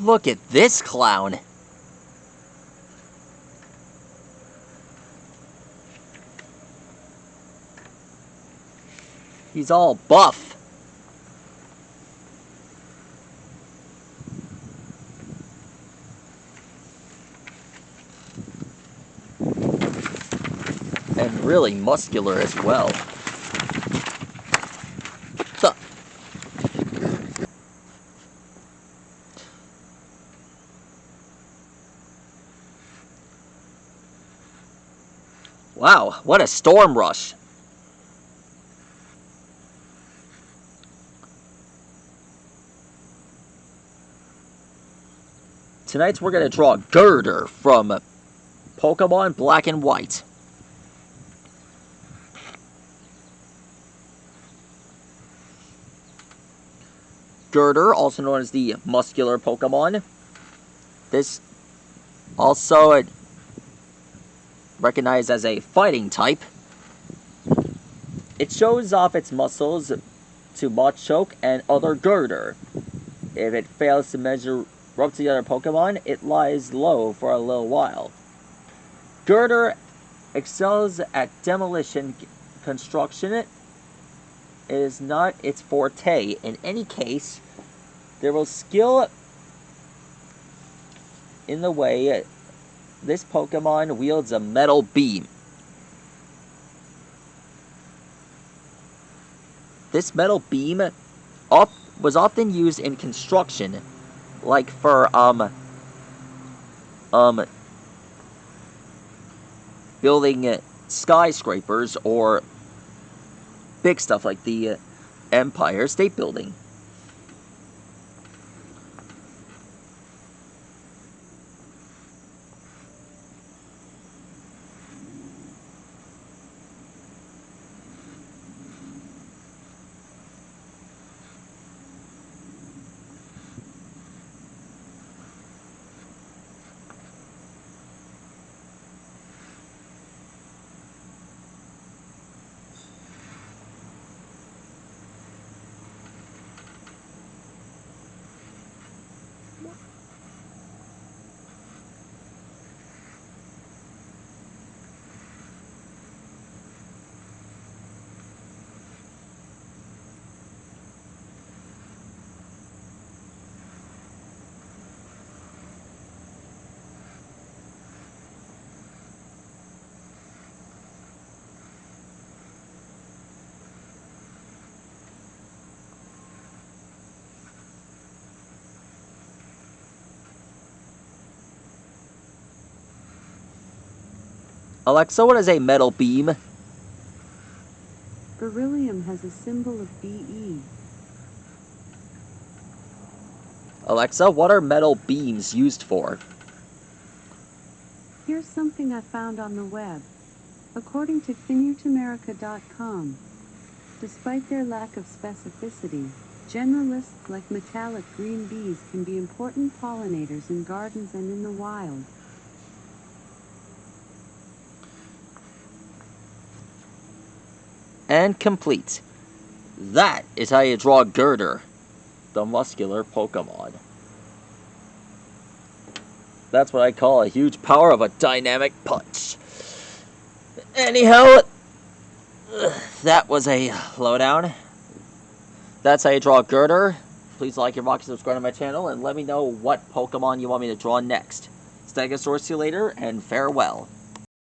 Look at this clown. He's all buff. And really muscular as well. Huh. Wow, what a storm rush. Tonight we're going to draw Gurrdurr from Pokemon Black and White. Gurrdurr, also known as the muscular Pokemon. This also recognized as a fighting type. It shows off its muscles to Machoke and other Gurrdurr. If it fails to measure up to the other Pokemon, it lies low for a little while. Gurrdurr excels at demolition construction. It is not its forte. In any case, there will skill in the way this Pokemon wields a metal beam. This metal beam was often used in construction, like for building skyscrapers or big stuff like the Empire State Building. Alexa, what is a metal beam? Beryllium has a symbol of Be. Alexa, what are metal beams used for? Here's something I found on the web. According to finutamerica.com, despite their lack of specificity, generalists like metallic green bees can be important pollinators in gardens and in the wild. And complete. That is how you draw Gurrdurr, the muscular Pokemon. That's what I call a huge power of a dynamic punch. Anyhow, that was a lowdown. That's how you draw Gurrdurr. Please like and rock and subscribe to my channel and let me know what Pokemon you want me to draw next. Stegosaurus, see you later, and farewell.